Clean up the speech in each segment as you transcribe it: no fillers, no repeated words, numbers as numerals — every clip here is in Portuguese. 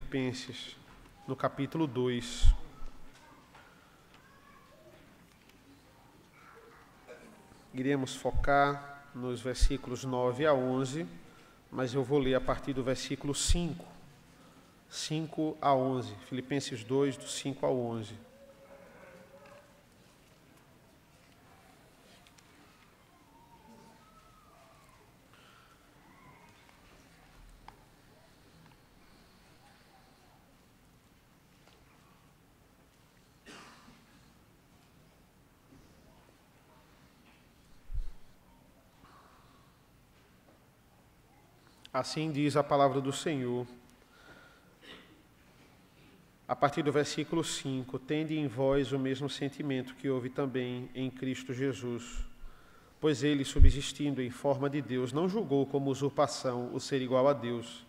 Filipenses, no capítulo 2. Iremos focar nos versículos 9 a 11, mas eu vou ler a partir do versículo 5 a 11. Filipenses 2, do 5 ao 11. Assim diz a palavra do Senhor, a partir do versículo 5, tende em vós o mesmo sentimento que houve também em Cristo Jesus, pois ele, subsistindo em forma de Deus, não julgou como usurpação o ser igual a Deus,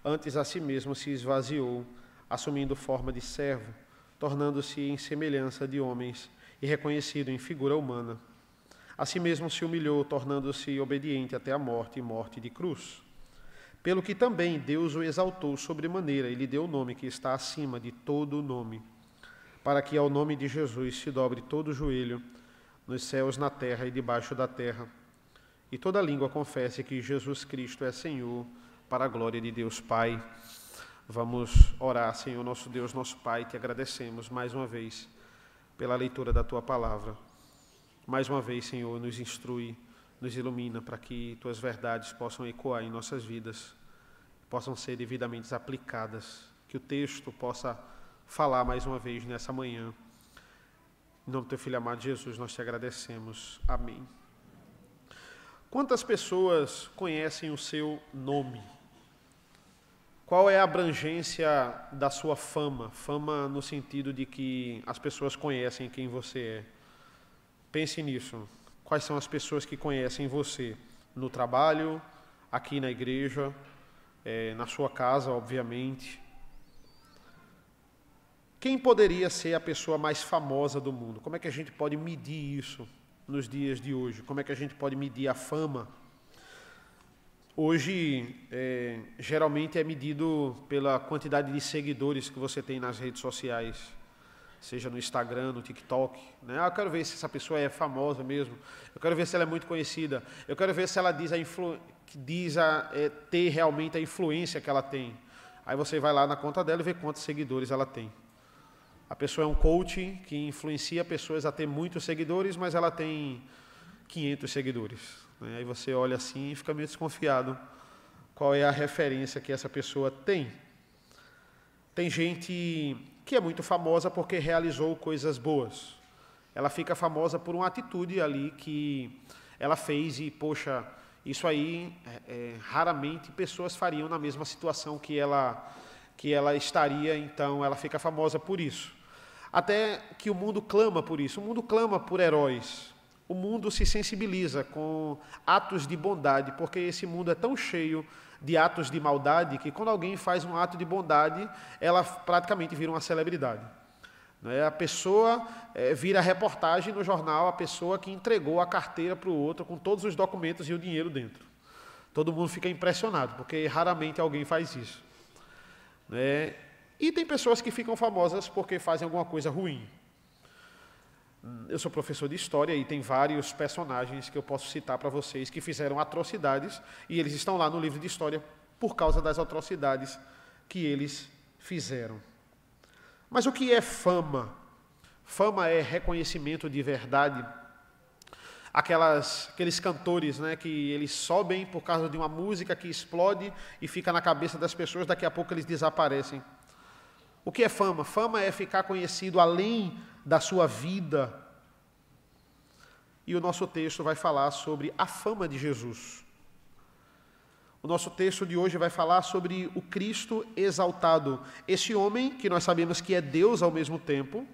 antes a si mesmo se esvaziou, assumindo forma de servo, tornando-se em semelhança de homens e reconhecido em figura humana. A si mesmo se humilhou, tornando-se obediente até a morte e morte de cruz. Pelo que também Deus o exaltou sobremaneira e lhe deu o nome que está acima de todo o nome, para que ao nome de Jesus se dobre todo o joelho, nos céus, na terra e debaixo da terra, e toda língua confesse que Jesus Cristo é Senhor, para a glória de Deus Pai. Vamos orar. Senhor, nosso Deus, nosso Pai, te agradecemos mais uma vez pela leitura da Tua Palavra. Mais uma vez, Senhor, nos instrui, nos ilumina para que Tuas verdades possam ecoar em nossas vidas, possam ser devidamente aplicadas, que o texto possa falar mais uma vez nessa manhã. Em nome do Teu Filho amado Jesus, nós te agradecemos. Amém. Quantas pessoas conhecem o seu nome? Qual é a abrangência da sua fama? Fama no sentido de que as pessoas conhecem quem você é. Pense nisso. Quais são as pessoas que conhecem você? No trabalho, aqui na igreja, na sua casa, obviamente. Quem poderia ser a pessoa mais famosa do mundo? Como é que a gente pode medir isso nos dias de hoje? Como é que a gente pode medir a fama? Hoje, geralmente é medido pela quantidade de seguidores que você tem nas redes sociais, seja no Instagram, no TikTok, né? Eu quero ver se essa pessoa é famosa mesmo, eu quero ver se ela é muito conhecida, eu quero ver se ela ter realmente a influência que ela tem. Aí você vai lá na conta dela e vê quantos seguidores ela tem. A pessoa é um coach que influencia pessoas a ter muitos seguidores, mas ela tem 500 seguidores, né? Aí você olha assim e fica meio desconfiado qual é a referência que essa pessoa tem. Tem gente que é muito famosa porque realizou coisas boas. Ela fica famosa por uma atitude ali que ela fez e, poxa, isso aí raramente pessoas fariam na mesma situação que ela estaria, então ela fica famosa por isso. Até que o mundo clama por isso, o mundo clama por heróis. O mundo se sensibiliza com atos de bondade, porque esse mundo é tão cheio de atos de maldade que quando alguém faz um ato de bondade, ela praticamente vira uma celebridade. A pessoa vira reportagem no jornal, a pessoa que entregou a carteira para o outro com todos os documentos e o dinheiro dentro. Todo mundo fica impressionado, porque raramente alguém faz isso. E tem pessoas que ficam famosas porque fazem alguma coisa ruim. Eu sou professor de história e tem vários personagens que eu posso citar para vocês que fizeram atrocidades e eles estão lá no livro de história por causa das atrocidades que eles fizeram. Mas o que é fama? Fama é reconhecimento de verdade. Aqueles cantores, né, que eles sobem por causa de uma música que explode e fica na cabeça das pessoas, daqui a pouco eles desaparecem. O que é fama? Fama é ficar conhecido além da sua vida. E o nosso texto vai falar sobre a fama de Jesus. O nosso texto de hoje vai falar sobre o Cristo exaltado. Esse homem, que nós sabemos que é Deus ao mesmo tempo,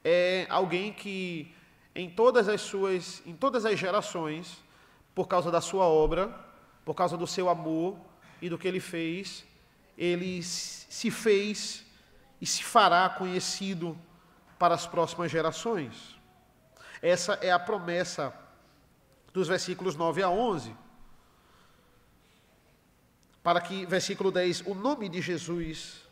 é alguém que em todas as gerações, por causa da sua obra, por causa do seu amor e do que ele fez, ele se fez e se fará conhecido para as próximas gerações. Essa é a promessa dos versículos 9 a 11. para que, versículo 10, o nome de Jesus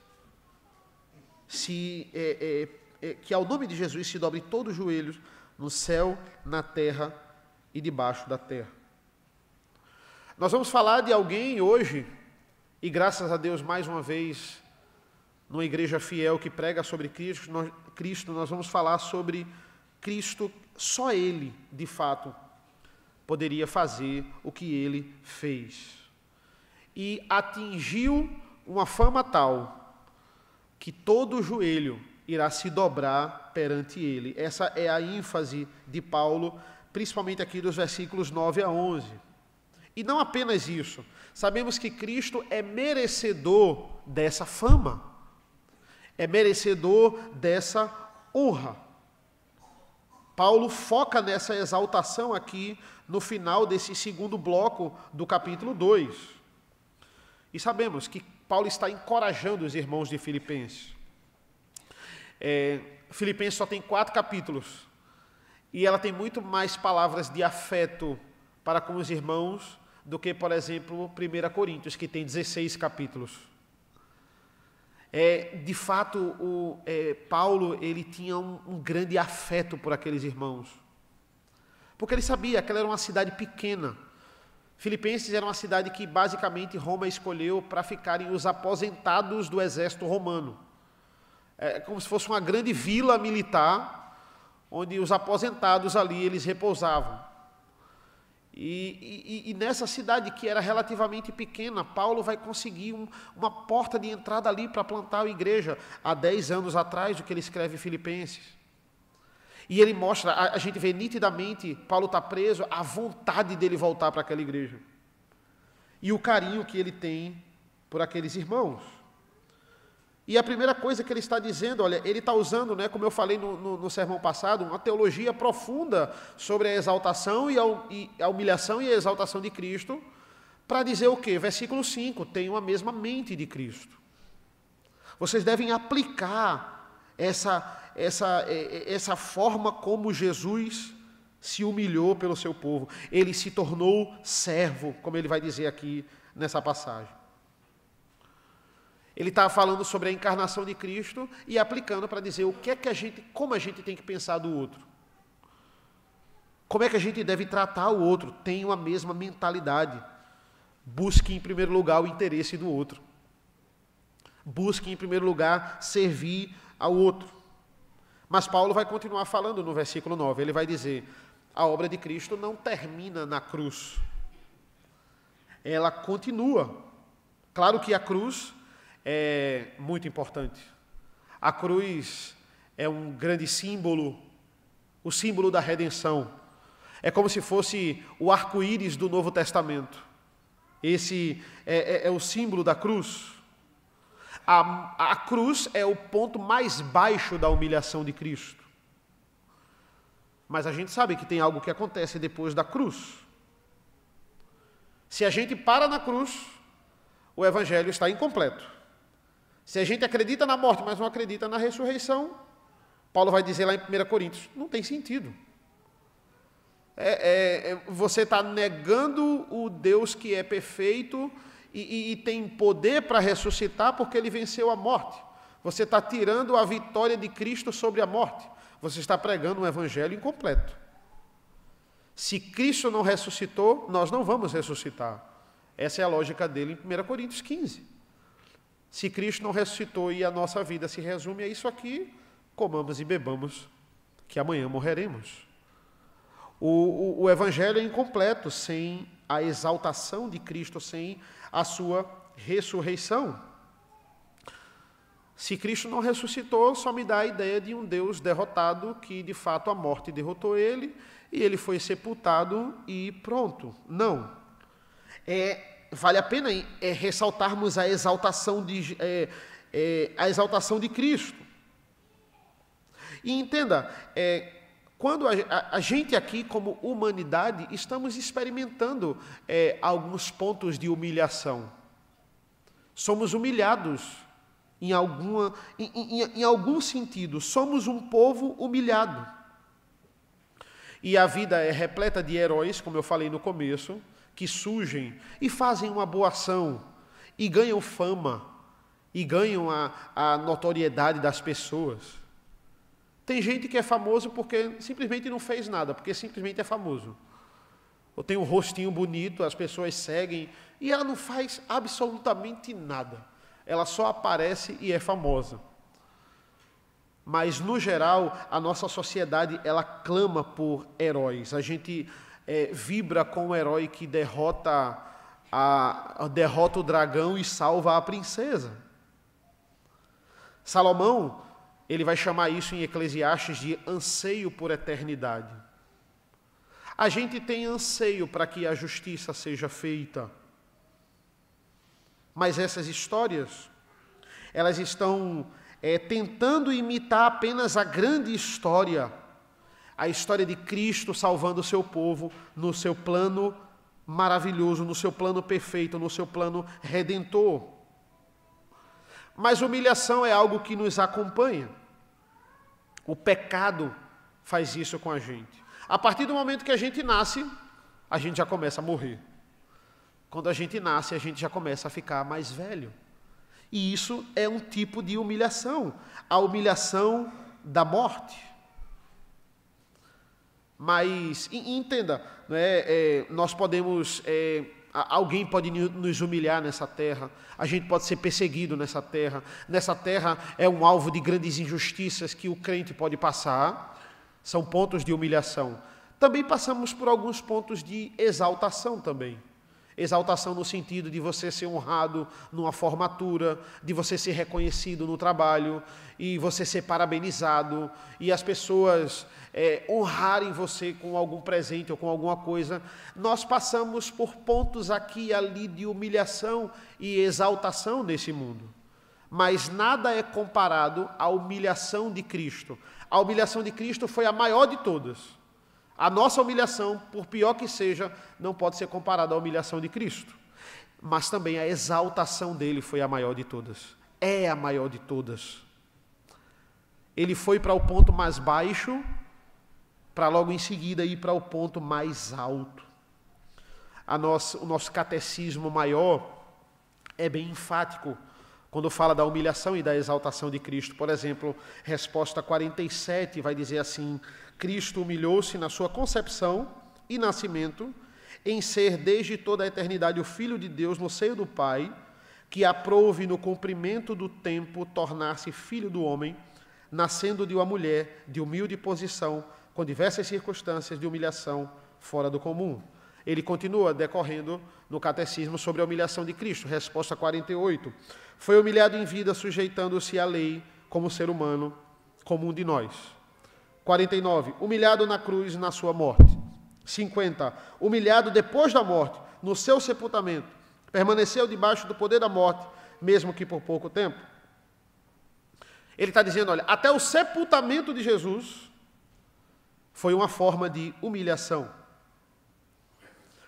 que ao nome de Jesus se dobre todos os joelhos no céu, na terra e debaixo da terra. Nós vamos falar de alguém hoje, e graças a Deus, mais uma vez, numa igreja fiel que prega sobre Cristo, nós vamos falar sobre Cristo. Só Ele, de fato, poderia fazer o que Ele fez. E atingiu uma fama tal que todo joelho irá se dobrar perante Ele. Essa é a ênfase de Paulo, principalmente aqui dos versículos 9 a 11. E não apenas isso, sabemos que Cristo é merecedor dessa fama, é merecedor dessa honra. Paulo foca nessa exaltação aqui no final desse segundo bloco do capítulo 2. E sabemos que Paulo está encorajando os irmãos de Filipenses. Filipenses só tem 4 capítulos, e ela tem muito mais palavras de afeto para com os irmãos do que, por exemplo, 1 Coríntios, que tem 16 capítulos. De fato, Paulo ele tinha um grande afeto por aqueles irmãos, porque ele sabia que ela era uma cidade pequena. Filipenses era uma cidade que basicamente Roma escolheu para ficarem os aposentados do exército romano. Como se fosse uma grande vila militar, onde os aposentados ali eles repousavam. E nessa cidade que era relativamente pequena, Paulo vai conseguir uma porta de entrada ali para plantar a igreja, há 10 anos atrás do que ele escreve Filipenses. E ele mostra, a gente vê nitidamente, Paulo está preso, a vontade dele voltar para aquela igreja. E o carinho que ele tem por aqueles irmãos. E a primeira coisa que ele está dizendo, olha, ele está usando, como eu falei no sermão passado, uma teologia profunda sobre a exaltação e a humilhação e a exaltação de Cristo, para dizer o quê? Versículo 5, tenham a mesma mente de Cristo. Vocês devem aplicar essa forma como Jesus se humilhou pelo seu povo. Ele se tornou servo, como ele vai dizer aqui nessa passagem. Ele está falando sobre a encarnação de Cristo e aplicando para dizer como a gente tem que pensar do outro. Como é que a gente deve tratar o outro? Tenham a mesma mentalidade. Busque em primeiro lugar o interesse do outro. Busque em primeiro lugar servir ao outro. Mas Paulo vai continuar falando no versículo 9. Ele vai dizer, a obra de Cristo não termina na cruz. Ela continua. Claro que a cruz é muito importante. A cruz é um grande símbolo, o símbolo da redenção. É como se fosse o arco-íris do Novo Testamento. Esse é o símbolo da cruz. A cruz é o ponto mais baixo da humilhação de Cristo. Mas a gente sabe que tem algo que acontece depois da cruz. Se a gente para na cruz, o evangelho está incompleto. Se a gente acredita na morte, mas não acredita na ressurreição, Paulo vai dizer lá em 1 Coríntios, não tem sentido. Você está negando o Deus que é perfeito e tem poder para ressuscitar porque ele venceu a morte. Você está tirando a vitória de Cristo sobre a morte. Você está pregando um evangelho incompleto. Se Cristo não ressuscitou, nós não vamos ressuscitar. Essa é a lógica dele em 1 Coríntios 15. Se Cristo não ressuscitou e a nossa vida se resume a isso aqui, comamos e bebamos, que amanhã morreremos. O evangelho é incompleto sem a exaltação de Cristo, sem a sua ressurreição. Se Cristo não ressuscitou, só me dá a ideia de um Deus derrotado, que de fato a morte derrotou ele, e ele foi sepultado e pronto. Não. Vale a pena ressaltarmos a exaltação de Cristo. E entenda, quando a gente aqui, como humanidade, estamos experimentando alguns pontos de humilhação. Somos humilhados em algum sentido. Somos um povo humilhado. E a vida é repleta de heróis, como eu falei no começo, que surgem e fazem uma boa ação, e ganham fama, e ganham a notoriedade das pessoas. Tem gente que é famoso porque simplesmente não fez nada, porque simplesmente é famoso. Ou tem um rostinho bonito, as pessoas seguem, e ela não faz absolutamente nada. Ela só aparece e é famosa. Mas, no geral, a nossa sociedade, ela clama por heróis. A gente vibra com o herói que derrota o dragão e salva a princesa. Salomão, ele vai chamar isso em Eclesiastes de anseio por eternidade. A gente tem anseio para que a justiça seja feita. Mas essas histórias, elas estão tentando imitar apenas a grande história, a história de Cristo salvando o seu povo no seu plano maravilhoso, no seu plano perfeito, no seu plano redentor. Mas humilhação é algo que nos acompanha. O pecado faz isso com a gente. A partir do momento que a gente nasce, a gente já começa a morrer. Quando a gente nasce, a gente já começa a ficar mais velho. E isso é um tipo de humilhação, a humilhação da morte. Mas, entenda, nós podemos, alguém pode nos humilhar nessa terra, a gente pode ser perseguido nessa terra é um alvo de grandes injustiças que o crente pode passar, são pontos de humilhação. Também passamos por alguns pontos de exaltação também. Exaltação no sentido de você ser honrado numa formatura, de você ser reconhecido no trabalho, e você ser parabenizado, e as pessoas honrarem você com algum presente ou com alguma coisa. Nós passamos por pontos aqui e ali de humilhação e exaltação nesse mundo. Mas nada é comparado à humilhação de Cristo. A humilhação de Cristo foi a maior de todas. A nossa humilhação, por pior que seja, não pode ser comparada à humilhação de Cristo. Mas também a exaltação dele foi a maior de todas. É a maior de todas. Ele foi para o ponto mais baixo, para logo em seguida ir para o ponto mais alto. O nosso catecismo maior é bem enfático quando fala da humilhação e da exaltação de Cristo. Por exemplo, resposta 47 vai dizer assim: Cristo humilhou-se na sua concepção e nascimento, em ser desde toda a eternidade o Filho de Deus no seio do Pai, que aprouve no cumprimento do tempo tornar-se filho do homem, nascendo de uma mulher de humilde posição, com diversas circunstâncias de humilhação fora do comum. Ele continua decorrendo no catecismo sobre a humilhação de Cristo. Resposta 48. Foi humilhado em vida, sujeitando-se à lei como ser humano comum de nós. 49. Humilhado na cruz na sua morte. 50. Humilhado depois da morte, no seu sepultamento. Permaneceu debaixo do poder da morte, mesmo que por pouco tempo. Ele está dizendo, olha, até o sepultamento de Jesus foi uma forma de humilhação.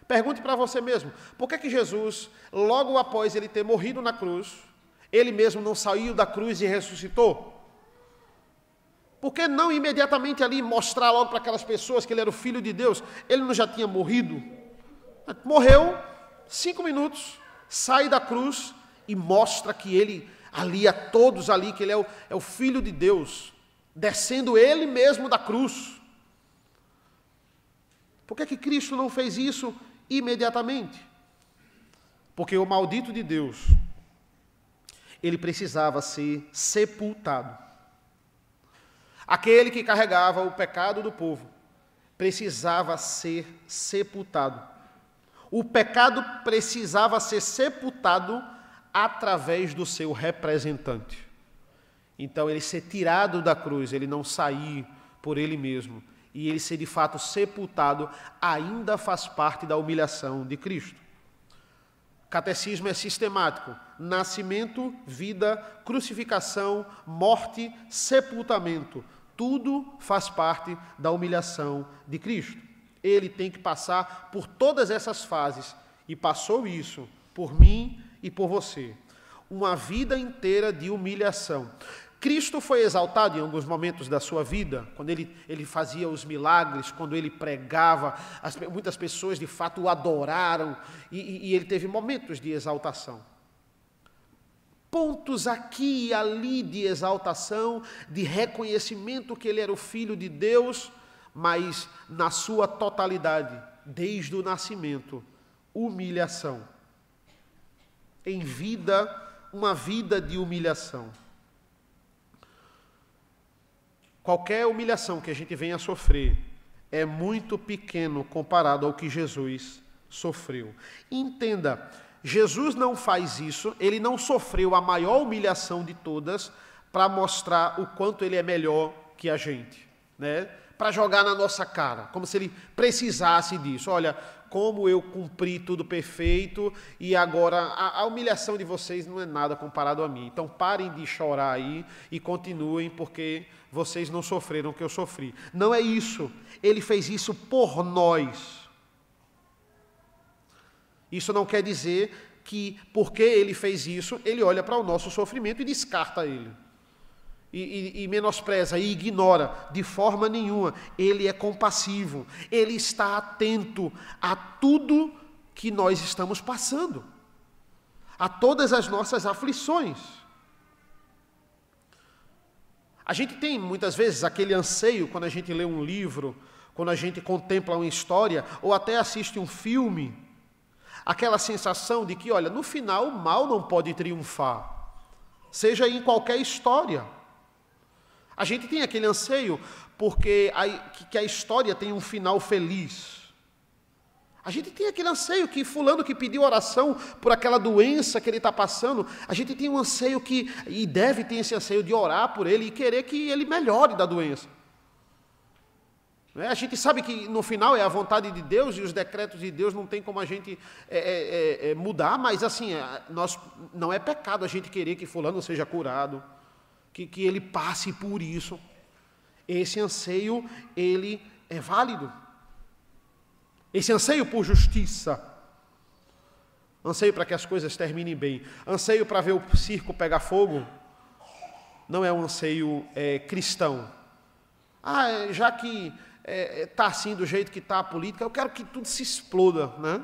Pergunte para você mesmo, por que Jesus, logo após ele ter morrido na cruz, ele mesmo não saiu da cruz e ressuscitou? Por que não imediatamente ali mostrar logo para aquelas pessoas que ele era o Filho de Deus? Ele não já tinha morrido? Morreu, 5 minutos, sai da cruz e mostra que ele, ali a todos ali, que ele é o Filho de Deus, descendo ele mesmo da cruz. Por que Cristo não fez isso imediatamente? Porque o maldito de Deus, ele precisava ser sepultado. Aquele que carregava o pecado do povo precisava ser sepultado. O pecado precisava ser sepultado através do seu representante. Então, ele ser tirado da cruz, ele não sair por ele mesmo, e ele ser de fato sepultado, ainda faz parte da humilhação de Cristo. Catecismo é sistemático: nascimento, vida, crucificação, morte, sepultamento. Tudo faz parte da humilhação de Cristo. Ele tem que passar por todas essas fases, e passou isso por mim e por você. Uma vida inteira de humilhação. Cristo foi exaltado em alguns momentos da sua vida, quando ele fazia os milagres, quando ele pregava, muitas pessoas de fato o adoraram, e ele teve momentos de exaltação. pontos aqui e ali de exaltação, de reconhecimento que ele era o Filho de Deus, mas na sua totalidade, desde o nascimento, humilhação. Em vida, uma vida de humilhação. Qualquer humilhação que a gente venha a sofrer é muito pequeno comparado ao que Jesus sofreu. Entenda, Jesus não faz isso, ele não sofreu a maior humilhação de todas para mostrar o quanto ele é melhor que a gente, né? Para jogar na nossa cara, como se ele precisasse disso. Olha, como eu cumpri tudo perfeito e agora a humilhação de vocês não é nada comparado a mim. Então parem de chorar aí e continuem, porque vocês não sofreram o que eu sofri. Não é isso. Ele fez isso por nós. Isso não quer dizer que, porque ele fez isso, ele olha para o nosso sofrimento e descarta ele. E menospreza, e ignora, de forma nenhuma. Ele é compassivo, ele está atento a tudo que nós estamos passando, a todas as nossas aflições. A gente tem, muitas vezes, aquele anseio, quando a gente lê um livro, quando a gente contempla uma história, ou até assiste um filme, aquela sensação de que, olha, no final o mal não pode triunfar, seja em qualquer história. A gente tem aquele anseio porque que a história tem um final feliz. A gente tem aquele anseio que fulano que pediu oração por aquela doença que ele está passando, a gente tem um anseio e deve ter esse anseio de orar por ele e querer que ele melhore da doença. A gente sabe que no final é a vontade de Deus e os decretos de Deus não tem como a gente mudar, mas assim, não é pecado a gente querer que fulano seja curado, que ele passe por isso. Esse anseio, ele é válido. Esse anseio por justiça, anseio para que as coisas terminem bem, anseio para ver o circo pegar fogo, não é um anseio cristão. Já que está assim do jeito que está a política, eu quero que tudo se exploda, né?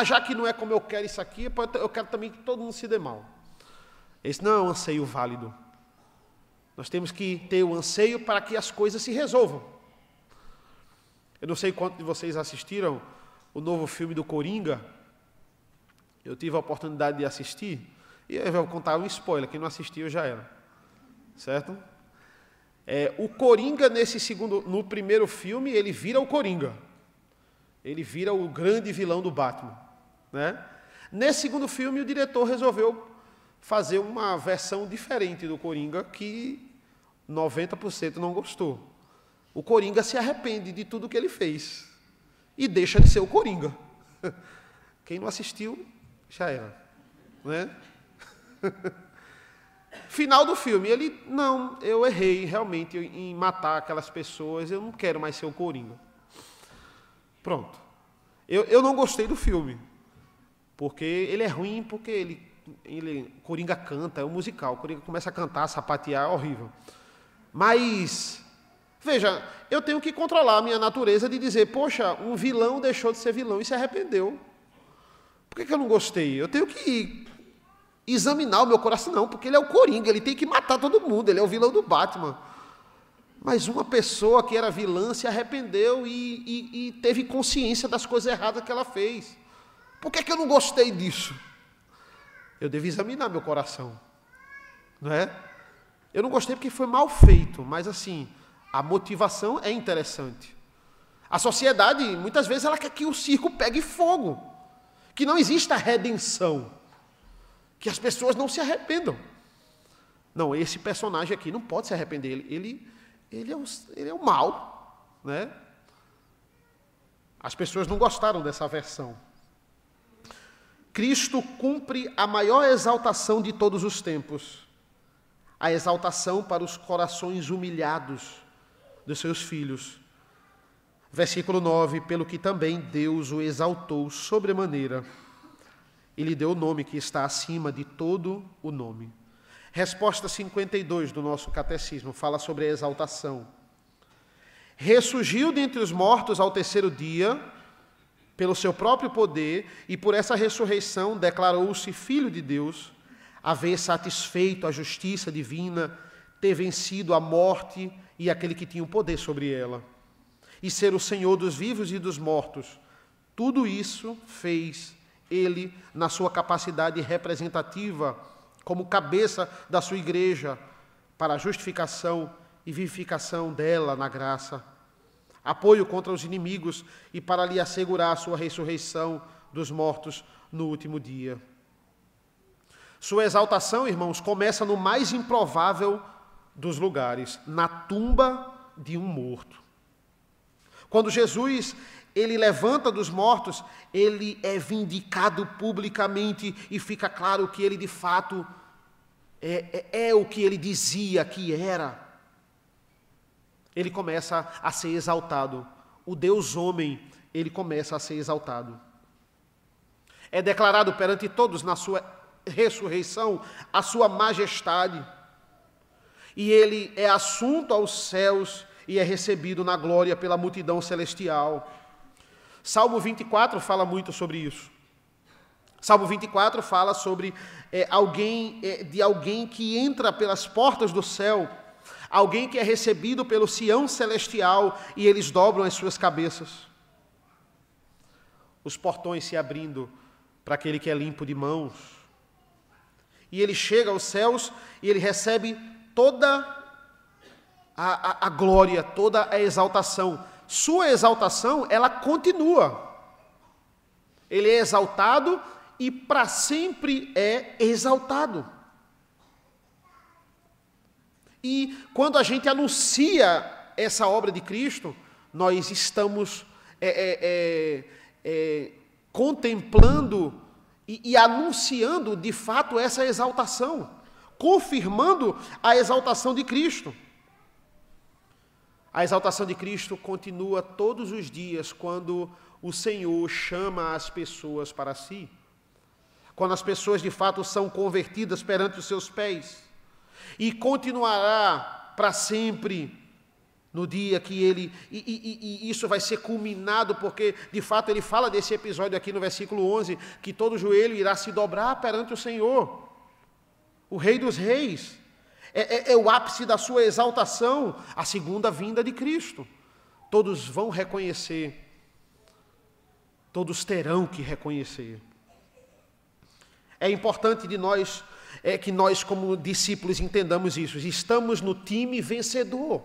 Já que não é como eu quero isso aqui, eu quero também que todo mundo se dê mal. Esse não é um anseio válido. Nós temos que ter o anseio para que as coisas se resolvam. Eu não sei quantos de vocês assistiram o novo filme do Coringa. Eu tive a oportunidade de assistir, e eu vou contar um spoiler, quem não assistiu já era. Certo? O Coringa, no primeiro filme, ele vira o Coringa. Ele vira o grande vilão do Batman, né? Nesse segundo filme, o diretor resolveu fazer uma versão diferente do Coringa, que 90% não gostou. O Coringa se arrepende de tudo que ele fez e deixa de ser o Coringa. Quem não assistiu, já era, né? Final do filme, eu errei realmente em matar aquelas pessoas, eu não quero mais ser o Coringa. Pronto. Eu não gostei do filme, porque ele é ruim, porque Coringa canta, é um musical, Coringa começa a cantar, sapatear, é horrível. Mas, veja, eu tenho que controlar a minha natureza de dizer, poxa, um vilão deixou de ser vilão e se arrependeu. Por que eu não gostei? Eu tenho que examinar o meu coração, não, porque ele é o Coringa, ele tem que matar todo mundo, ele é o vilão do Batman. Mas uma pessoa que era vilã se arrependeu e teve consciência das coisas erradas que ela fez. Por que eu não gostei disso? Eu devo examinar meu coração, não é? Eu não gostei porque foi mal feito, mas assim, a motivação é interessante. A sociedade, muitas vezes, ela quer que o circo pegue fogo, que não exista redenção, que as pessoas não se arrependam. Não, esse personagem aqui não pode se arrepender, ele é o mal, né? As pessoas não gostaram dessa versão. Cristo cumpre a maior exaltação de todos os tempos, a exaltação para os corações humilhados dos seus filhos. Versículo 9, pelo que também Deus o exaltou sobremaneira, e lhe deu o nome que está acima de todo o nome. Resposta 52 do nosso catecismo fala sobre a exaltação. Ressurgiu dentre os mortos ao terceiro dia, pelo seu próprio poder, e por essa ressurreição declarou-se Filho de Deus, haver satisfeito a justiça divina, ter vencido a morte e aquele que tinha o poder sobre ela, e ser o Senhor dos vivos e dos mortos. Tudo isso fez ele na sua capacidade representativa, como cabeça da sua igreja, para a justificação e vivificação dela na graça, apoio contra os inimigos e para lhe assegurar a sua ressurreição dos mortos no último dia. Sua exaltação, irmãos, começa no mais improvável dos lugares, na tumba de um morto. Quando Jesus, ele levanta dos mortos, ele é vindicado publicamente e fica claro que ele de fato é o que ele dizia que era. Ele começa a ser exaltado. O Deus homem, ele começa a ser exaltado. É declarado perante todos na sua ressurreição a sua majestade. E ele é assunto aos céus e é recebido na glória pela multidão celestial. Salmo 24 fala muito sobre isso. Salmo 24 fala sobre alguém que entra pelas portas do céu, alguém que é recebido pelo Sião celestial e eles dobram as suas cabeças. Os portões se abrindo para aquele que é limpo de mãos. E ele chega aos céus e ele recebe toda a glória, toda a exaltação. Sua exaltação, ela continua. Ele é exaltado e para sempre é exaltado. E quando a gente anuncia essa obra de Cristo, nós estamos contemplando e anunciando de fato essa exaltação, confirmando a exaltação de Cristo. A exaltação de Cristo continua todos os dias quando o Senhor chama as pessoas para si, quando as pessoas de fato são convertidas perante os seus pés, e continuará para sempre no dia que ele, e isso vai ser culminado, porque de fato ele fala desse episódio aqui no versículo 11, que todo joelho irá se dobrar perante o Senhor, o Rei dos Reis. É o ápice da sua exaltação, a segunda vinda de Cristo. Todos vão reconhecer, todos terão que reconhecer. É importante que nós como discípulos entendamos isso. Estamos no time vencedor.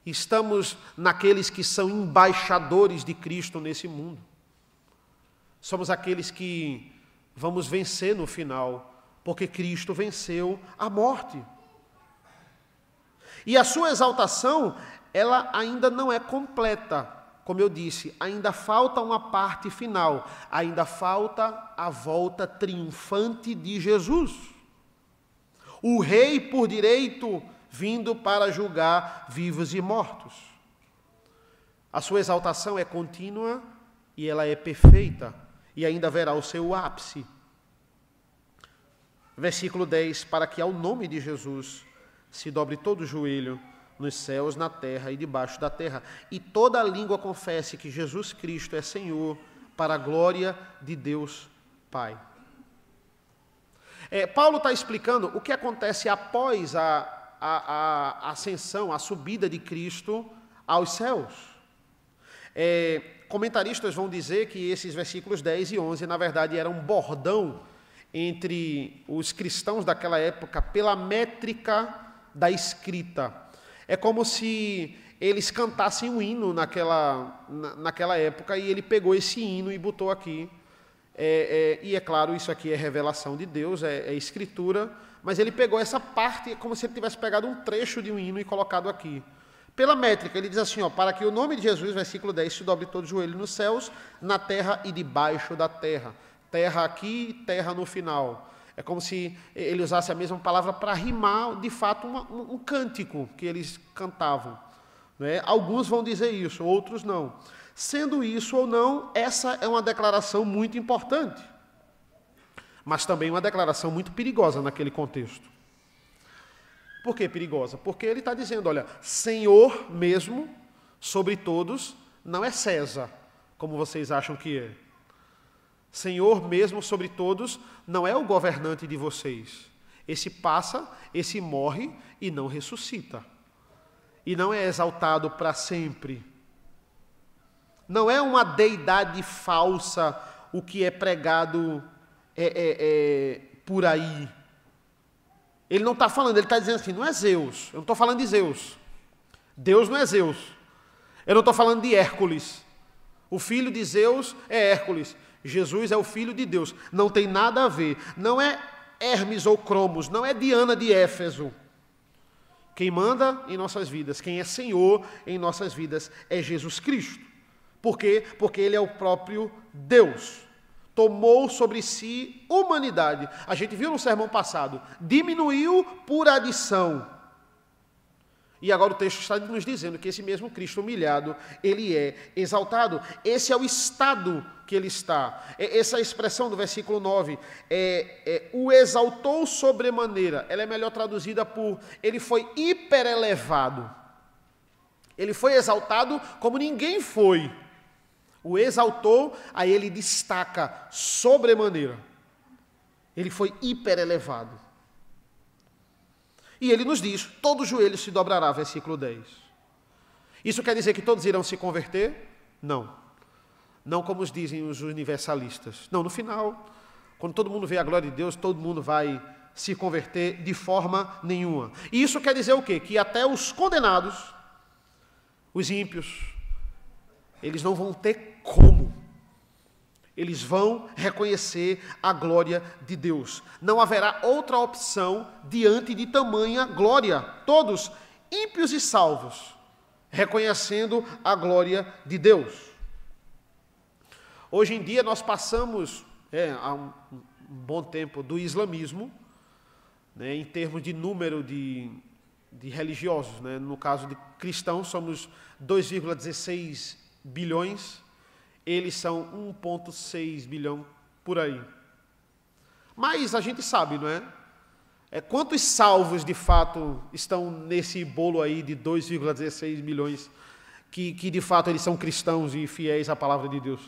Estamos naqueles que são embaixadores de Cristo nesse mundo. Somos aqueles que vamos vencer no final, porque Cristo venceu a morte. E a sua exaltação, ela ainda não é completa. Como eu disse, ainda falta uma parte final. Ainda falta a volta triunfante de Jesus. O Rei por direito, vindo para julgar vivos e mortos. A sua exaltação é contínua e ela é perfeita. E ainda haverá o seu ápice. Versículo 10, para que ao nome de Jesus se dobre todo o joelho nos céus, na terra e debaixo da terra, e toda a língua confesse que Jesus Cristo é Senhor, para a glória de Deus Pai. Paulo está explicando o que acontece após a ascensão, a subida de Cristo aos céus. Comentaristas vão dizer que esses versículos 10 e 11, na verdade, eram um bordão entre os cristãos daquela época pela métrica da escrita. É como se eles cantassem um hino naquela época e ele pegou esse hino e botou aqui. E é claro, isso aqui é revelação de Deus, é escritura, mas ele pegou essa parte como se ele tivesse pegado um trecho de um hino e colocado aqui. Pela métrica, ele diz assim, para que o nome de Jesus, versículo 10, se dobre todo o joelho nos céus, na terra e debaixo da terra. Terra aqui, terra no final. É como se ele usasse a mesma palavra para rimar, de fato, um cântico que eles cantavam. Né? Alguns vão dizer isso, outros não. Sendo isso ou não, essa é uma declaração muito importante, mas também uma declaração muito perigosa naquele contexto. Por que perigosa? Porque ele está dizendo, olha, Senhor mesmo, sobre todos, não é César, como vocês acham que é. Senhor mesmo sobre todos, não é o governante de vocês. Esse passa, esse morre e não ressuscita. E não é exaltado para sempre. Não é uma deidade falsa o que é pregado por aí. Ele não está falando, ele está dizendo assim, não é Zeus. Eu não estou falando de Zeus. Deus não é Zeus. Eu não estou falando de Hércules. O filho de Zeus é Hércules. Jesus é o filho de Deus. Não tem nada a ver. Não é Hermes ou Cromos. Não é Diana de Éfeso. Quem manda em nossas vidas, quem é Senhor em nossas vidas é Jesus Cristo. Por quê? Porque Ele é o próprio Deus. Tomou sobre si humanidade. A gente viu no sermão passado. Diminuiu por adição. E agora o texto está nos dizendo que esse mesmo Cristo humilhado, Ele é exaltado. Esse é o estado que Ele está. Essa expressão do versículo 9, o exaltou sobremaneira. Ela é melhor traduzida por, Ele foi hiperelevado. Ele foi exaltado como ninguém foi. O exaltou, aí ele destaca sobremaneira. Ele foi hiperelevado. E ele nos diz, todo joelho se dobrará, versículo 10. Isso quer dizer que todos irão se converter? Não. Não como os dizem os universalistas. Não, no final, quando todo mundo vê a glória de Deus, todo mundo vai se converter de forma nenhuma. E isso quer dizer o quê? Que até os condenados, os ímpios, eles não vão ter como. Eles vão reconhecer a glória de Deus. Não haverá outra opção diante de tamanha glória. Todos, ímpios e salvos, reconhecendo a glória de Deus. Hoje em dia nós passamos, há um bom tempo, do islamismo, né, em termos de número de religiosos. Né? No caso de cristãos, somos 2,16 bilhões. Eles são 1,6 bilhão por aí. Mas a gente sabe, não é? Quantos salvos, de fato, estão nesse bolo aí de 2,16 milhões, que de fato eles são cristãos e fiéis à palavra de Deus?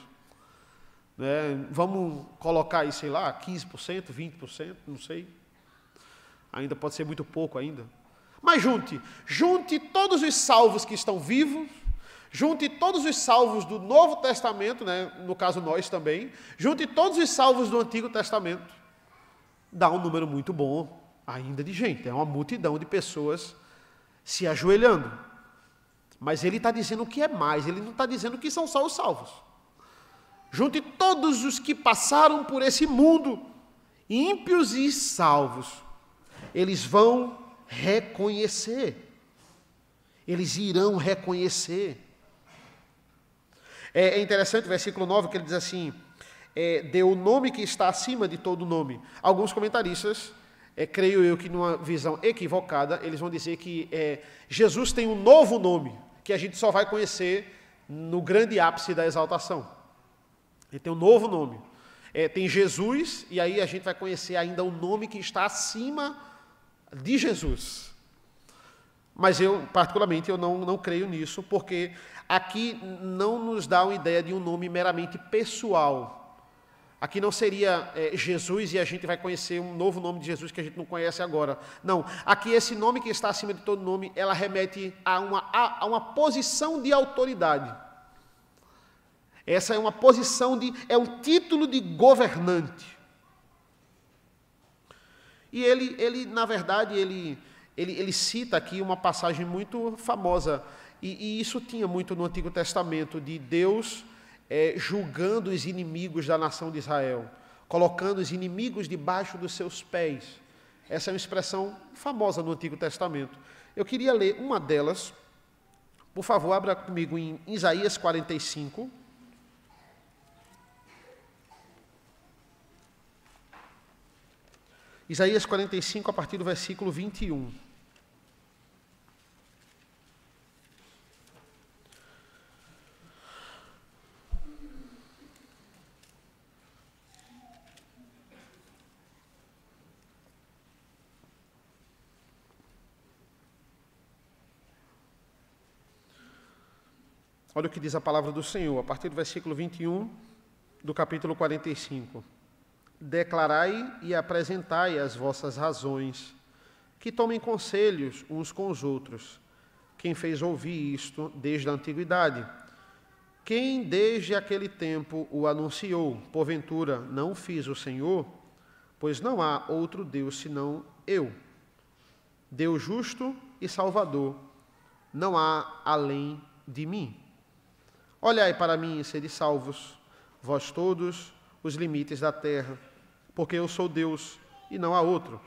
Vamos colocar aí, sei lá, 15%, 20%, não sei. Ainda pode ser muito pouco ainda. Mas junte todos os salvos que estão vivos, junte todos os salvos do Novo Testamento, né? No caso nós também, junte todos os salvos do Antigo Testamento, dá um número muito bom ainda de gente, é uma multidão de pessoas se ajoelhando. Mas ele está dizendo o que é mais, ele não está dizendo que são só os salvos. Junte todos os que passaram por esse mundo, ímpios e salvos, eles vão reconhecer, eles irão reconhecer. É interessante o versículo 9, que ele diz assim, deu o nome que está acima de todo nome. Alguns comentaristas, creio eu que numa visão equivocada, eles vão dizer que Jesus tem um novo nome, que a gente só vai conhecer no grande ápice da exaltação. Ele tem um novo nome. Tem Jesus, e aí a gente vai conhecer ainda o nome que está acima de Jesus. Mas eu, particularmente, eu não creio nisso, porque aqui não nos dá uma ideia de um nome meramente pessoal. Aqui não seria Jesus e a gente vai conhecer um novo nome de Jesus que a gente não conhece agora. Não, aqui esse nome que está acima de todo nome, ela remete a uma posição de autoridade. Essa é uma posição é um título de governante. E ele na verdade, ele cita aqui uma passagem muito famosa, e isso tinha muito no Antigo Testamento, de Deus julgando os inimigos da nação de Israel, colocando os inimigos debaixo dos seus pés. Essa é uma expressão famosa no Antigo Testamento. Eu queria ler uma delas. Por favor, abra comigo em Isaías 45. Isaías 45, a partir do versículo 21. Olha o que diz a palavra do Senhor, a partir do versículo 21, do capítulo 45. Declarai e apresentai as vossas razões, que tomem conselhos uns com os outros. Quem fez ouvir isto desde a antiguidade? Quem desde aquele tempo o anunciou? Porventura, não o fiz o Senhor? Pois não há outro Deus senão eu. Deus justo e Salvador, não há além de mim. Olhai para mim e sede salvos, vós todos os limites da terra, porque eu sou Deus e não há outro.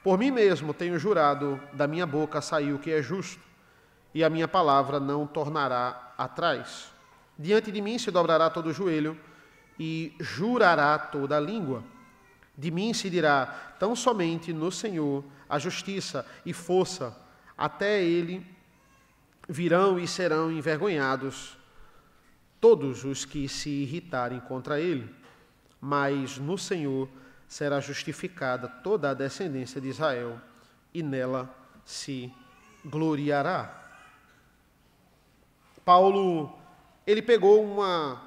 Por mim mesmo tenho jurado, da minha boca saiu o que é justo, e a minha palavra não tornará atrás. Diante de mim se dobrará todo o joelho e jurará toda a língua. De mim se dirá, tão somente no Senhor, a justiça e força, até ele virão e serão envergonhados todos os que se irritarem contra ele. Mas no Senhor será justificada toda a descendência de Israel, e nela se gloriará. Paulo, ele pegou uma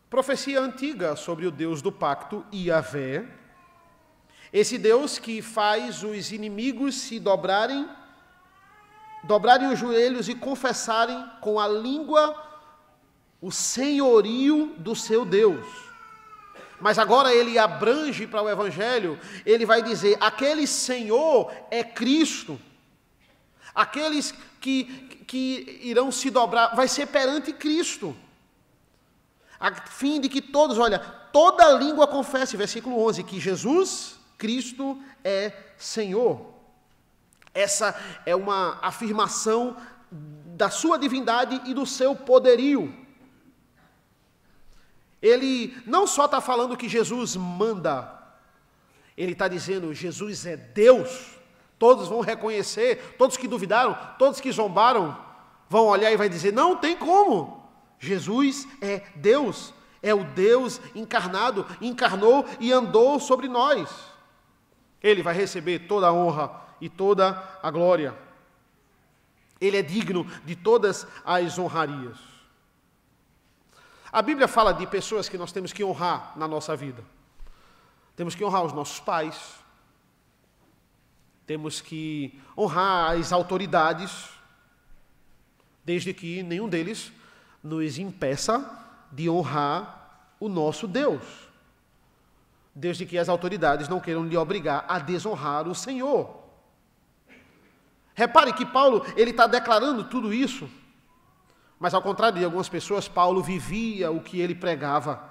profecia antiga sobre o Deus do pacto, Yahvé, esse Deus que faz os inimigos se dobrarem os joelhos e confessarem com a língua o senhorio do seu Deus. Mas agora ele abrange para o Evangelho, ele vai dizer, aquele Senhor é Cristo. Aqueles que irão se dobrar, vai ser perante Cristo. A fim de que todos, olha, toda língua confesse, versículo 11, que Jesus Cristo é Senhor. Essa é uma afirmação da sua divindade e do seu poderio. Ele não só está falando que Jesus manda, ele está dizendo Jesus é Deus. Todos vão reconhecer, todos que duvidaram, todos que zombaram, vão olhar e vai dizer, não tem como. Jesus é Deus, é o Deus encarnado, encarnou e andou sobre nós. Ele vai receber toda a honra e toda a glória. Ele é digno de todas as honrarias. A Bíblia fala de pessoas que nós temos que honrar na nossa vida. Temos que honrar os nossos pais. Temos que honrar as autoridades, desde que nenhum deles nos impeça de honrar o nosso Deus. Desde que as autoridades não queiram lhe obrigar a desonrar o Senhor. Repare que Paulo, ele está declarando tudo isso, mas ao contrário de algumas pessoas, Paulo vivia o que ele pregava.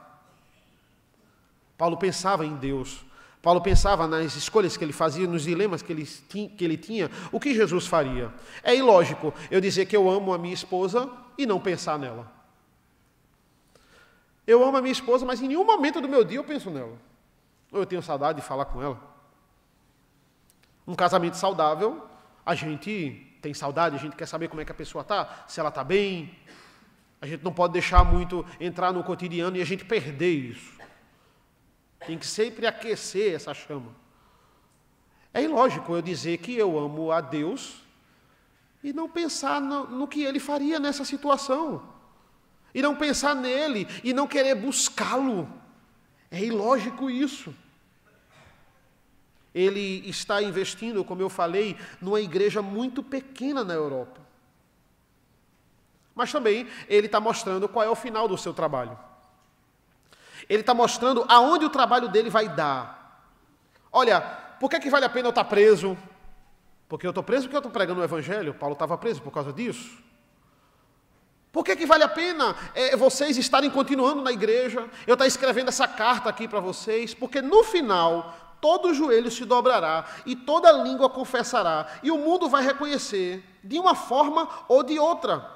Paulo pensava em Deus. Paulo pensava nas escolhas que ele fazia, nos dilemas que ele tinha, o que Jesus faria. É ilógico eu dizer que eu amo a minha esposa e não pensar nela. Eu amo a minha esposa, mas em nenhum momento do meu dia eu penso nela. Ou eu tenho saudade de falar com ela. Um casamento saudável, a gente tem saudade, a gente quer saber como é que a pessoa está, se ela está bem. A gente não pode deixar muito entrar no cotidiano e a gente perder isso. Tem que sempre aquecer essa chama. É ilógico eu dizer que eu amo a Deus e não pensar no que Ele faria nessa situação. E não pensar nele e não querer buscá-lo. É ilógico isso. Ele está investindo, como eu falei, numa igreja muito pequena na Europa. Mas também ele está mostrando qual é o final do seu trabalho. Ele está mostrando aonde o trabalho dele vai dar. Olha, por que vale a pena eu estar preso? Porque eu estou preso porque eu estou pregando o Evangelho. Paulo estava preso por causa disso. Por que vale a pena vocês estarem continuando na igreja? Eu estou escrevendo essa carta aqui para vocês, porque no final, todo joelho se dobrará e toda língua confessará. E o mundo vai reconhecer, de uma forma ou de outra.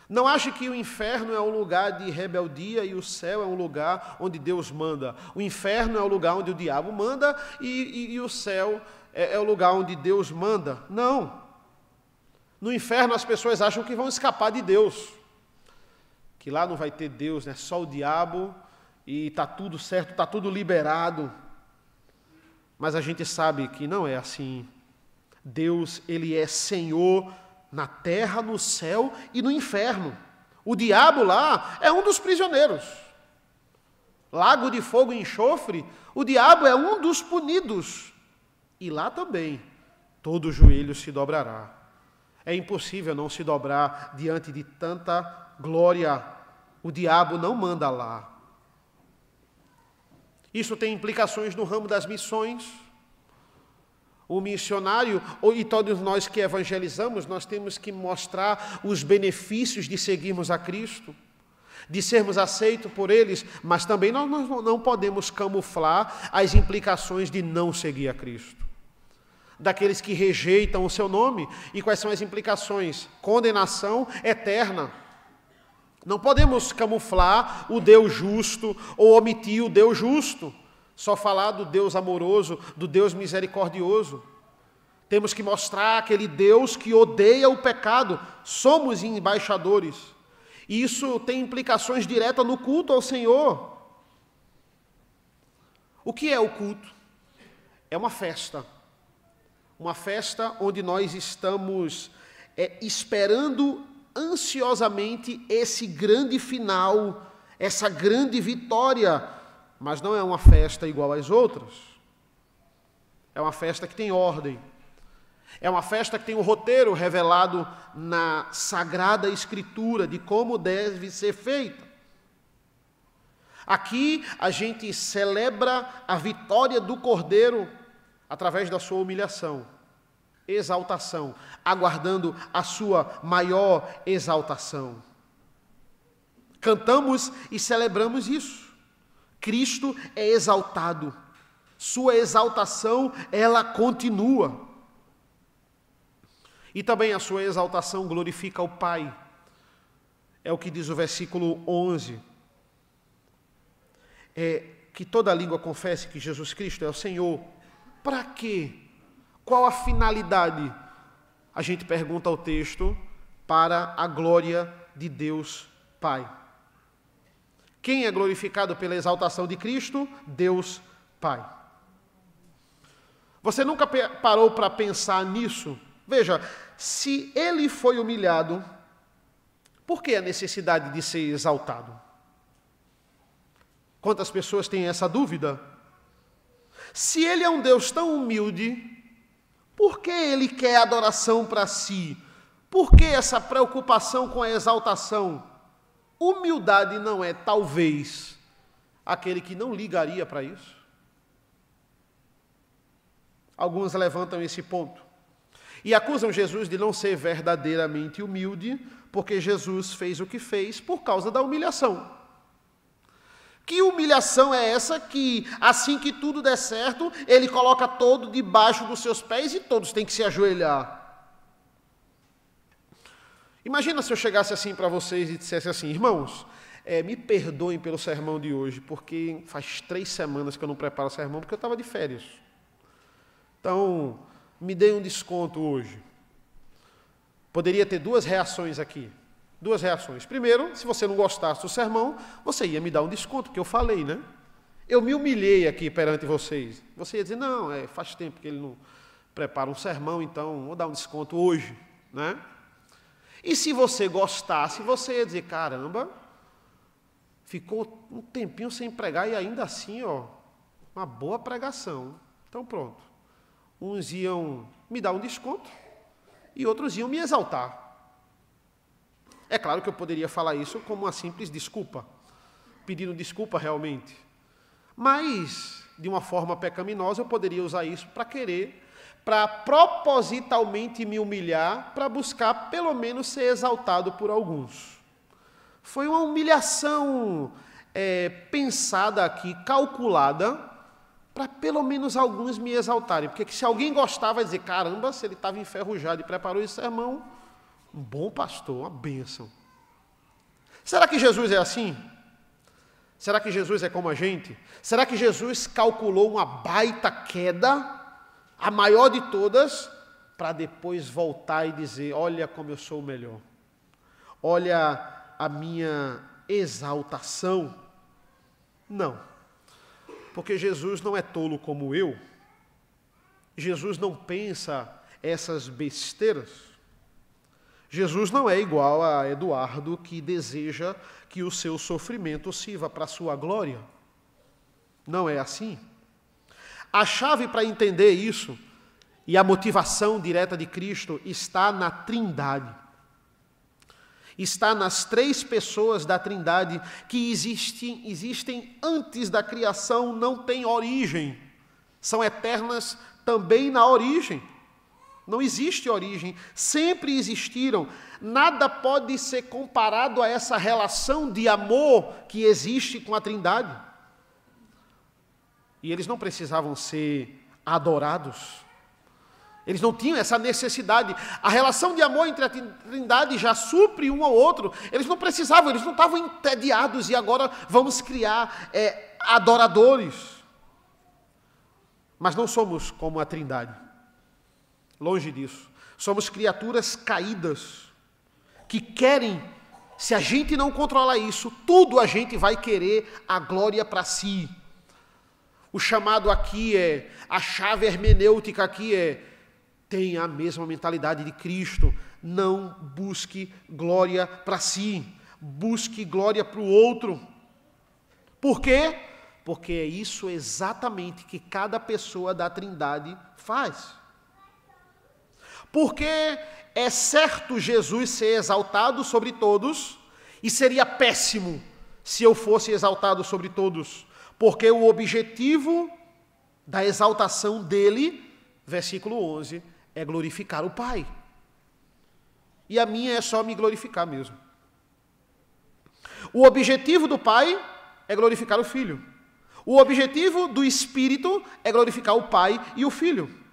Não ache que o inferno é um lugar de rebeldia e o céu é um lugar onde Deus manda. O inferno é o lugar onde o diabo manda e o céu é o lugar onde Deus manda. Não. No inferno as pessoas acham que vão escapar de Deus. Que lá não vai ter Deus, né? Só o diabo e está tudo certo, está tudo liberado. Mas a gente sabe que não é assim. Deus, Ele é Senhor na terra, no céu e no inferno. O diabo lá é um dos prisioneiros. Lago de fogo e enxofre, o diabo é um dos punidos. E lá também, todo joelho se dobrará. É impossível não se dobrar diante de tanta glória. O diabo não manda lá. Isso tem implicações no ramo das missões. O missionário, e todos nós que evangelizamos, nós temos que mostrar os benefícios de seguirmos a Cristo, de sermos aceitos por eles, mas também nós não podemos camuflar as implicações de não seguir a Cristo. Daqueles que rejeitam o seu nome. E quais são as implicações? Condenação eterna. Não podemos camuflar o Deus justo ou omitir o Deus justo. Só falar do Deus amoroso, do Deus misericordioso. Temos que mostrar aquele Deus que odeia o pecado. Somos embaixadores. E isso tem implicações diretas no culto ao Senhor. O que é o culto? É uma festa. Uma festa onde nós estamos esperando ansiosamente esse grande final, essa grande vitória. Mas não é uma festa igual às outras. É uma festa que tem ordem. É uma festa que tem um roteiro revelado na Sagrada Escritura de como deve ser feita. Aqui a gente celebra a vitória do Cordeiro através da sua humilhação, exaltação, aguardando a sua maior exaltação. Cantamos e celebramos isso. Cristo é exaltado. Sua exaltação, ela continua. E também a sua exaltação glorifica o Pai. É o que diz o versículo 11. Que toda língua confesse que Jesus Cristo é o Senhor. Para quê? Qual a finalidade? A gente pergunta ao texto, para a glória de Deus Pai. Quem é glorificado pela exaltação de Cristo? Deus Pai. Você nunca parou para pensar nisso? Veja, se ele foi humilhado, por que a necessidade de ser exaltado? Quantas pessoas têm essa dúvida? Se ele é um Deus tão humilde, por que ele quer adoração para si? Por que essa preocupação com a exaltação? Humildade não é, talvez, aquele que não ligaria para isso? Alguns levantam esse ponto. E acusam Jesus de não ser verdadeiramente humilde, porque Jesus fez o que fez por causa da humilhação. Que humilhação é essa que, assim que tudo der certo, ele coloca todo debaixo dos seus pés e todos têm que se ajoelhar? Imagina se eu chegasse assim para vocês e dissesse assim, irmãos, me perdoem pelo sermão de hoje, porque faz 3 semanas que eu não preparo o sermão, porque eu estava de férias. Então, me deem um desconto hoje. Poderia ter 2 reações aqui. 2 reações. Primeiro, se você não gostasse do sermão, você ia me dar um desconto, porque eu falei, né? Eu me humilhei aqui perante vocês. Você ia dizer, não, faz tempo que ele não prepara um sermão, então vou dar um desconto hoje, né? E se você gostasse, você ia dizer, caramba, ficou um tempinho sem pregar e ainda assim, uma boa pregação. Então pronto. Uns iam me dar um desconto e outros iam me exaltar. É claro que eu poderia falar isso como uma simples desculpa, pedindo desculpa realmente. Mas, de uma forma pecaminosa, eu poderia usar isso para propositalmente me humilhar, para buscar pelo menos ser exaltado por alguns. Foi uma humilhação pensada aqui, calculada, para pelo menos alguns me exaltarem. Porque se alguém gostava, vai dizer, caramba, se ele estava enferrujado e preparou esse sermão, um bom pastor, uma bênção. Será que Jesus é assim? Será que Jesus é como a gente? Será que Jesus calculou uma baita queda, a maior de todas, para depois voltar e dizer, olha como eu sou o melhor. Olha a minha exaltação. Não. Porque Jesus não é tolo como eu. Jesus não pensa essas besteiras. Jesus não é igual a Eduardo, que deseja que o seu sofrimento sirva para a sua glória. Não é assim. A chave para entender isso e a motivação direta de Cristo está na Trindade. Está nas três pessoas da Trindade que existem antes da criação, não têm origem. São eternas também na origem. Não existe origem, sempre existiram. Nada pode ser comparado a essa relação de amor que existe com a Trindade. E eles não precisavam ser adorados. Eles não tinham essa necessidade. A relação de amor entre a Trindade já supre um ao outro. Eles não precisavam, eles não estavam entediados e agora vamos criar adoradores. Mas não somos como a Trindade. Longe disso. Somos criaturas caídas que querem, se a gente não controlar isso, tudo a gente vai querer a glória para si. O chamado aqui a chave hermenêutica aqui tenha a mesma mentalidade de Cristo. Não busque glória para si. Busque glória para o outro. Por quê? Porque é isso exatamente que cada pessoa da Trindade faz. Porque é certo Jesus ser exaltado sobre todos, e seria péssimo se eu fosse exaltado sobre todos, porque o objetivo da exaltação dele, versículo 11, é glorificar o Pai. E a minha é só me glorificar mesmo. O objetivo do Pai é glorificar o Filho. O objetivo do Espírito é glorificar o Pai e o Filho.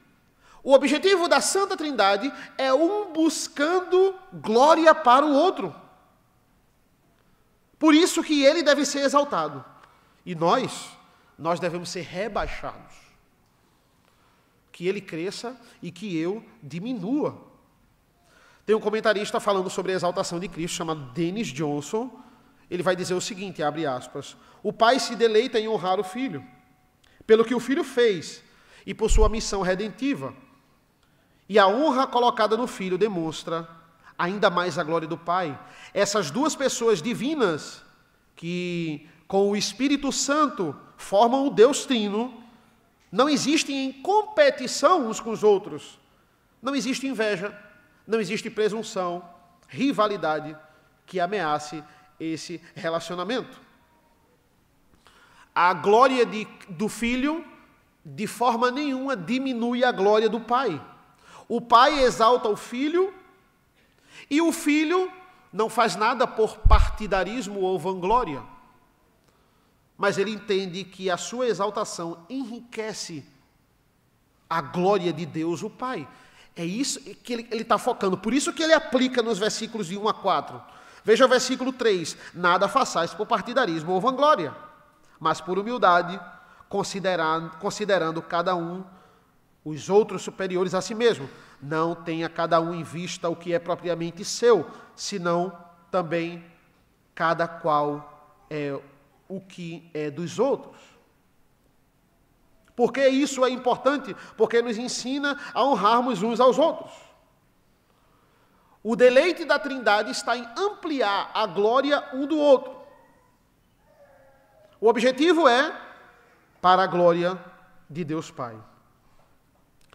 O objetivo da Santa Trindade é um buscando glória para o outro. Por isso que ele deve ser exaltado. E nós devemos ser rebaixados. Que ele cresça e que eu diminua. Tem um comentarista falando sobre a exaltação de Cristo, chamado Dennis Johnson. Ele vai dizer o seguinte, abre aspas, o Pai se deleita em honrar o Filho, pelo que o Filho fez e por sua missão redentiva. E a honra colocada no Filho demonstra ainda mais a glória do Pai. Essas duas pessoas divinas, que com o Espírito Santo formam o Deus Trino, não existem em competição uns com os outros. Não existe inveja, não existe presunção, rivalidade que ameace esse relacionamento. A glória do Filho, de forma nenhuma, diminui a glória do Pai. O Pai exalta o Filho e o Filho não faz nada por partidarismo ou vanglória, mas ele entende que a sua exaltação enriquece a glória de Deus, o Pai. É isso que ele está focando, por isso que ele aplica nos versículos de 1 a 4. Veja o versículo 3, nada façais por partidarismo ou vanglória, mas por humildade, considerando cada um os outros superiores a si mesmo. Não tenha cada um em vista o que é propriamente seu, senão também cada qual é o que é dos outros. Por que isso é importante? Porque nos ensina a honrarmos uns aos outros. O deleite da Trindade está em ampliar a glória um do outro. O objetivo é para a glória de Deus Pai.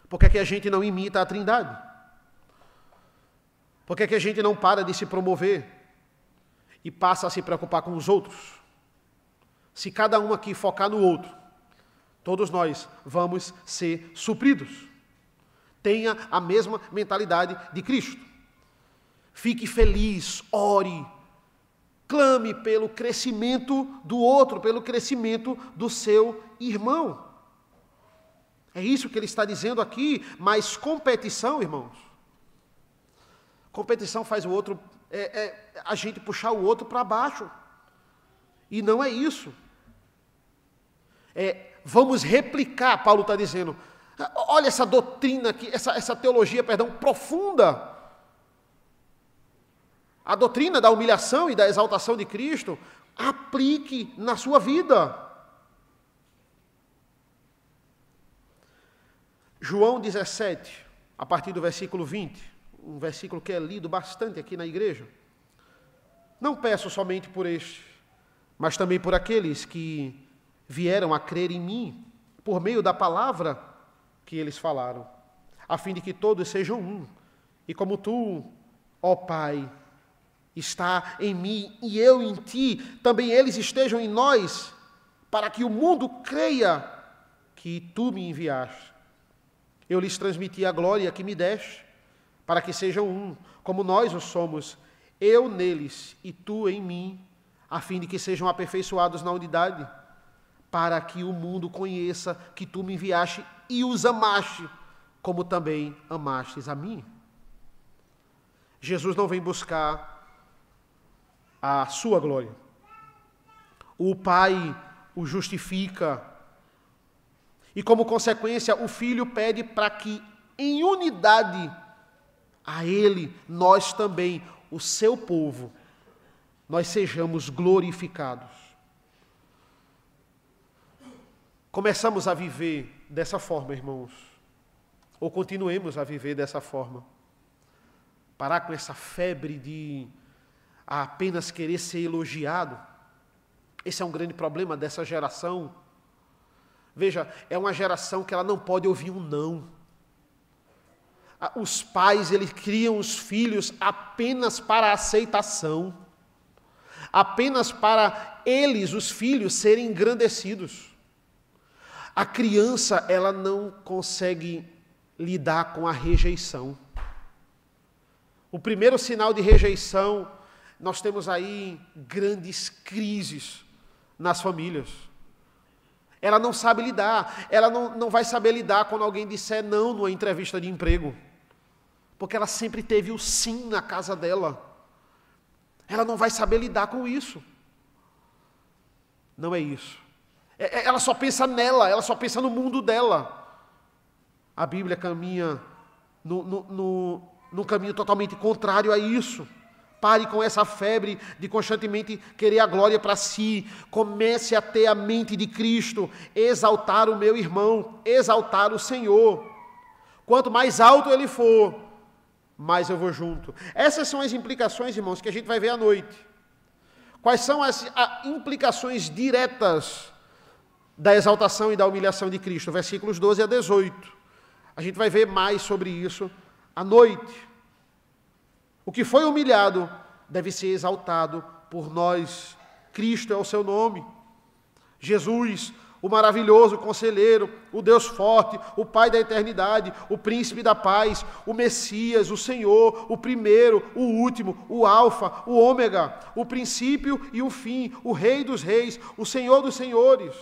Por que é que a gente não imita a Trindade? Por que é que a gente não para de se promover e passa a se preocupar com os outros? Se cada um aqui focar no outro, todos nós vamos ser supridos. Tenha a mesma mentalidade de Cristo. Fique feliz, ore, clame pelo crescimento do outro, pelo crescimento do seu irmão. É isso que ele está dizendo aqui, mas competição, irmãos. Competição faz o outro, a gente puxar o outro para baixo. E não é isso. Vamos replicar, Paulo está dizendo. Olha essa doutrina aqui, essa teologia, profunda. A doutrina da humilhação e da exaltação de Cristo, aplique na sua vida. João 17, a partir do versículo 20, um versículo que é lido bastante aqui na igreja. Não peço somente por este, mas também por aqueles que vieram a crer em mim, por meio da palavra que eles falaram, a fim de que todos sejam um. E como tu, ó Pai, está em mim e eu em ti, também eles estejam em nós, para que o mundo creia que tu me enviaste. Eu lhes transmiti a glória que me deste, para que sejam um, como nós o somos, eu neles e tu em mim, a fim de que sejam aperfeiçoados na unidade, para que o mundo conheça que tu me enviaste e os amaste, como também amastes a mim. Jesus não vem buscar a sua glória. O Pai o justifica. E como consequência, o Filho pede para que, em unidade a Ele, nós também, o seu povo, nós sejamos glorificados. Começamos a viver dessa forma, irmãos, ou continuemos a viver dessa forma. Parar com essa febre de apenas querer ser elogiado. Esse é um grande problema dessa geração. Veja, é uma geração que ela não pode ouvir um não. Os pais, eles criam os filhos apenas para a aceitação. Apenas para eles, os filhos, serem engrandecidos. A criança, ela não consegue lidar com a rejeição. O primeiro sinal de rejeição, nós temos aí grandes crises nas famílias. Ela não sabe lidar, ela não vai saber lidar quando alguém disser não numa entrevista de emprego. Porque ela sempre teve o sim na casa dela. Ela não vai saber lidar com isso. Não é isso. Ela só pensa nela, ela só pensa no mundo dela. A Bíblia caminha num caminho totalmente contrário a isso. Pare com essa febre de constantemente querer a glória para si. Comece a ter a mente de Cristo, exaltar o meu irmão, exaltar o Senhor. Quanto mais alto ele for, mais eu vou junto. Essas são as implicações, irmãos, que a gente vai ver à noite. Quais são as implicações diretas da exaltação e da humilhação de Cristo? Versículos 12 a 18. A gente vai ver mais sobre isso à noite. O que foi humilhado deve ser exaltado por nós. Cristo é o seu nome. Jesus, o maravilhoso conselheiro, o Deus forte, o Pai da eternidade, o príncipe da paz, o Messias, o Senhor, o primeiro, o último, o alfa, o ômega, o princípio e o fim, o Rei dos reis, o Senhor dos senhores.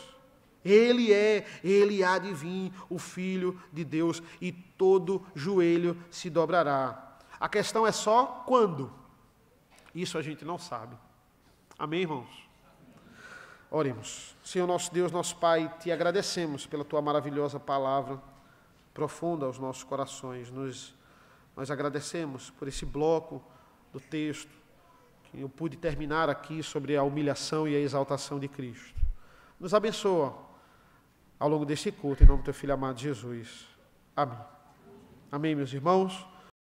Ele há de vir, o Filho de Deus, e todo joelho se dobrará. A questão é só quando. Isso a gente não sabe. Amém, irmãos? Oremos. Senhor nosso Deus, nosso Pai, te agradecemos pela tua maravilhosa palavra, profunda aos nossos corações. Nós agradecemos por esse bloco do texto, que eu pude terminar aqui sobre a humilhação e a exaltação de Cristo. Nos abençoa ao longo deste culto, em nome do teu Filho amado Jesus. Amém. Amém, meus irmãos.